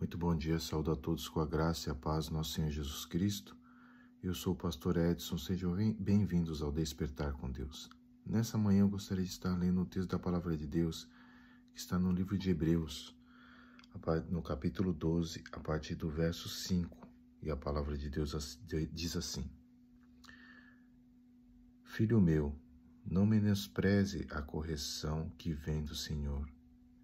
Muito bom dia, saúdo a todos com a graça e a paz do nosso Senhor Jesus Cristo. Eu sou o pastor Edson, sejam bem-vindos ao Despertar com Deus. Nessa manhã eu gostaria de estar lendo o texto da Palavra de Deus, que está no livro de Hebreus, no capítulo 12, a partir do verso 5, e a Palavra de Deus diz assim: Filho meu, não menospreze a correção que vem do Senhor,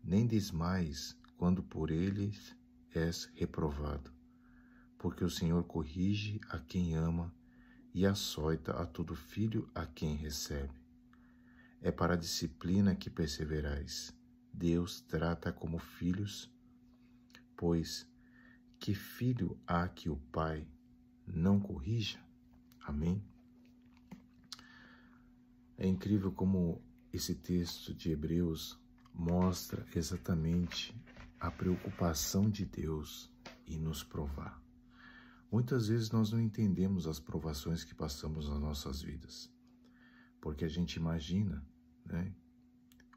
nem desmaies quando por eles és reprovado, porque o Senhor corrige a quem ama e açoita a todo filho a quem recebe. É para a disciplina que perseverais. Deus trata como filhos, pois que filho há que o Pai não corrija? Amém? É incrível como esse texto de Hebreus mostra exatamente a preocupação de Deus em nos provar. Muitas vezes nós não entendemos as provações que passamos nas nossas vidas, porque a gente imagina, né?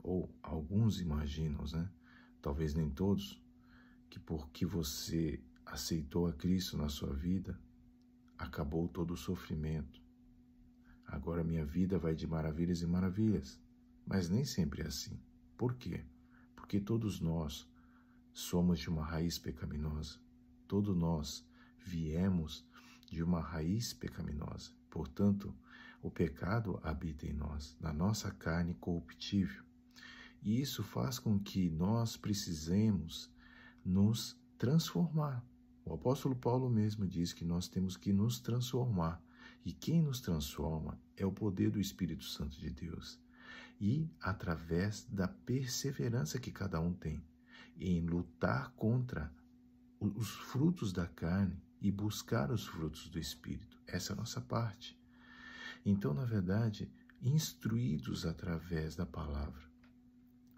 Ou alguns imaginam, né? Talvez nem todos, que porque você aceitou a Cristo na sua vida, acabou todo o sofrimento. Agora minha vida vai de maravilhas e maravilhas. Mas nem sempre é assim. Por quê? Porque todos nós somos de uma raiz pecaminosa. Todos nós viemos de uma raiz pecaminosa. Portanto, o pecado habita em nós, na nossa carne corruptível. E isso faz com que nós precisemos nos transformar. O apóstolo Paulo mesmo diz que nós temos que nos transformar. E quem nos transforma é o poder do Espírito Santo de Deus. E através da perseverança que cada um tem em lutar contra os frutos da carne e buscar os frutos do Espírito. Essa é a nossa parte. Então, na verdade, instruídos através da palavra,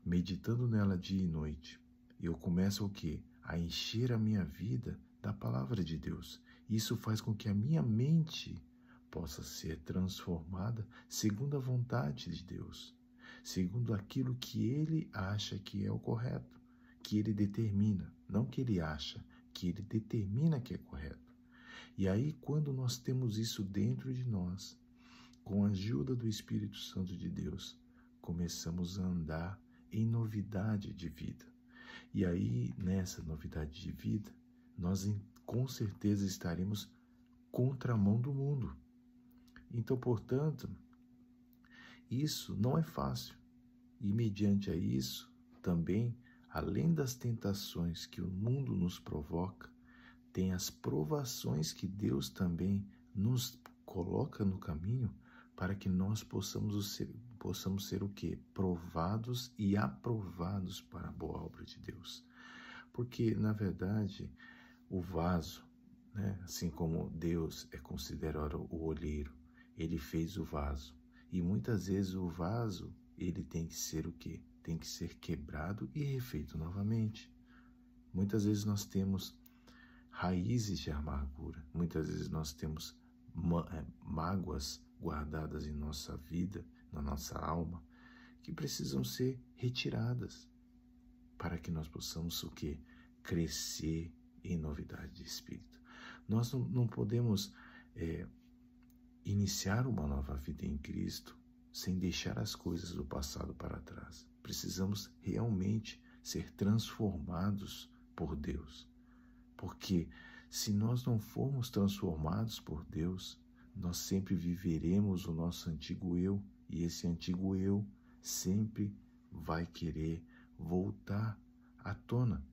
meditando nela dia e noite, eu começo o quê? A encher a minha vida da palavra de Deus. Isso faz com que a minha mente possa ser transformada segundo a vontade de Deus, segundo aquilo que Ele acha que é o correto, que Ele determina, não que Ele acha, que Ele determina que é correto. E aí, quando nós temos isso dentro de nós, com a ajuda do Espírito Santo de Deus, começamos a andar em novidade de vida. E aí, nessa novidade de vida, nós com certeza estaremos contramão do mundo. Então, portanto, isso não é fácil. E mediante a isso, também, além das tentações que o mundo nos provoca, tem as provações que Deus também nos coloca no caminho para que nós possamos ser o quê? Provados e aprovados para a boa obra de Deus. Porque, na verdade, o vaso, né, assim como Deus é considerado o olheiro, Ele fez o vaso. E muitas vezes o vaso, ele tem que ser o quê? Tem que ser quebrado e refeito novamente. Muitas vezes nós temos raízes de amargura. Muitas vezes nós temos mágoas guardadas em nossa vida, na nossa alma, que precisam ser retiradas para que nós possamos o quê? Crescer em novidade de espírito. Nós não podemos iniciar uma nova vida em Cristo sem deixar as coisas do passado para trás. Precisamos realmente ser transformados por Deus. Porque se nós não formos transformados por Deus, nós sempre viveremos o nosso antigo eu, e esse antigo eu sempre vai querer voltar à tona.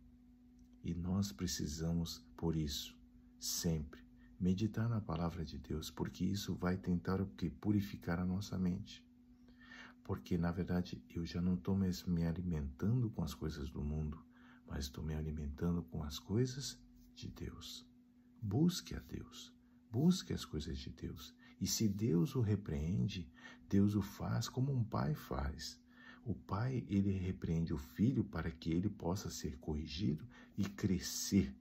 E nós precisamos, por isso, sempre meditar na palavra de Deus, porque isso vai tentar o quê? Purificar a nossa mente. Porque, na verdade, eu já não estou mais me alimentando com as coisas do mundo, mas estou me alimentando com as coisas de Deus. Busque a Deus, busque as coisas de Deus. E se Deus o repreende, Deus o faz como um pai faz. O pai, ele repreende o filho para que ele possa ser corrigido e crescer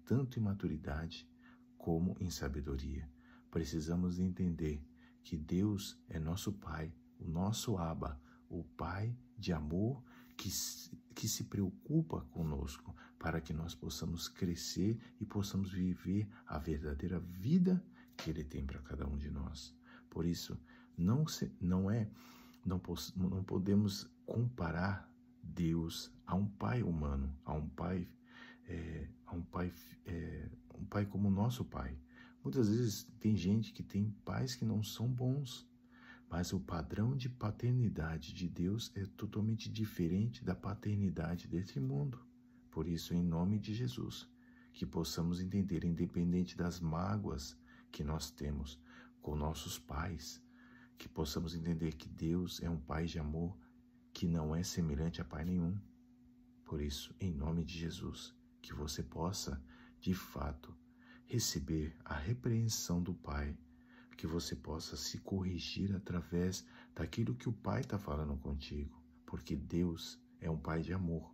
tanto em maturidade como em sabedoria. Precisamos entender que Deus é nosso Pai, o nosso Abba, o Pai de amor que que se preocupa conosco, para que nós possamos crescer e possamos viver a verdadeira vida que Ele tem para cada um de nós. Por isso, não podemos comparar Deus a um pai humano, a um pai como nosso pai. Muitas vezes tem gente que tem pais que não são bons, mas o padrão de paternidade de Deus é totalmente diferente da paternidade desse mundo. Por isso, em nome de Jesus, que possamos entender, independente das mágoas que nós temos com nossos pais, que possamos entender que Deus é um Pai de amor que não é semelhante a pai nenhum. Por isso, em nome de Jesus, que você possa, de fato, receber a repreensão do Pai, que você possa se corrigir através daquilo que o Pai está falando contigo, porque Deus é um Pai de amor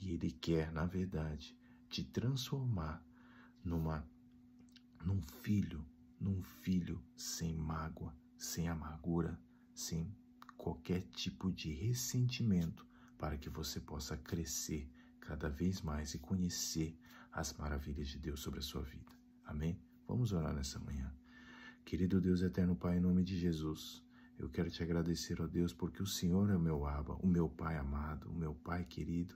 e Ele quer, na verdade, te transformar num filho sem mágoa, sem amargura, sem qualquer tipo de ressentimento, para que você possa crescer cada vez mais e conhecer as maravilhas de Deus sobre a sua vida. Amém? Vamos orar nessa manhã. Querido Deus eterno Pai, em nome de Jesus, eu quero te agradecer, ó Deus, porque o Senhor é o meu Abba, o meu Pai amado, o meu Pai querido,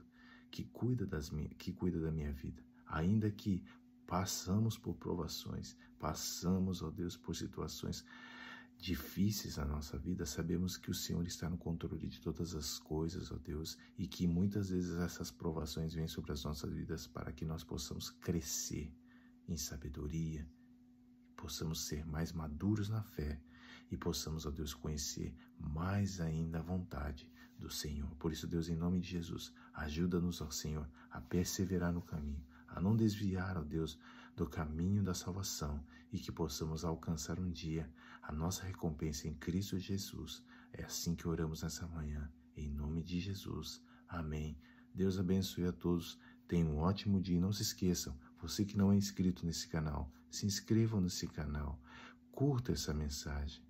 que cuida da minha vida. Ainda que passamos por provações, passamos, ó Deus, por situações difíceis na nossa vida, sabemos que o Senhor está no controle de todas as coisas, ó Deus, e que muitas vezes essas provações vêm sobre as nossas vidas para que nós possamos crescer em sabedoria, possamos ser mais maduros na fé e possamos, ó Deus, conhecer mais ainda a vontade do Senhor. Por isso, Deus, em nome de Jesus, ajuda-nos, ó Senhor, a perseverar no caminho, a não desviar, ó Deus, do caminho da salvação e que possamos alcançar um dia a nossa recompensa em Cristo Jesus. É assim que oramos nessa manhã, em nome de Jesus. Amém. Deus abençoe a todos. Tenham um ótimo dia e não se esqueçam, você que não é inscrito nesse canal, se inscrevam nesse canal, curta essa mensagem,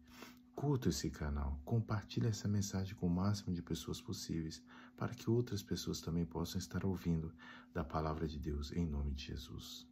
curta esse canal, compartilhe essa mensagem com o máximo de pessoas possíveis, para que outras pessoas também possam estar ouvindo da palavra de Deus, em nome de Jesus.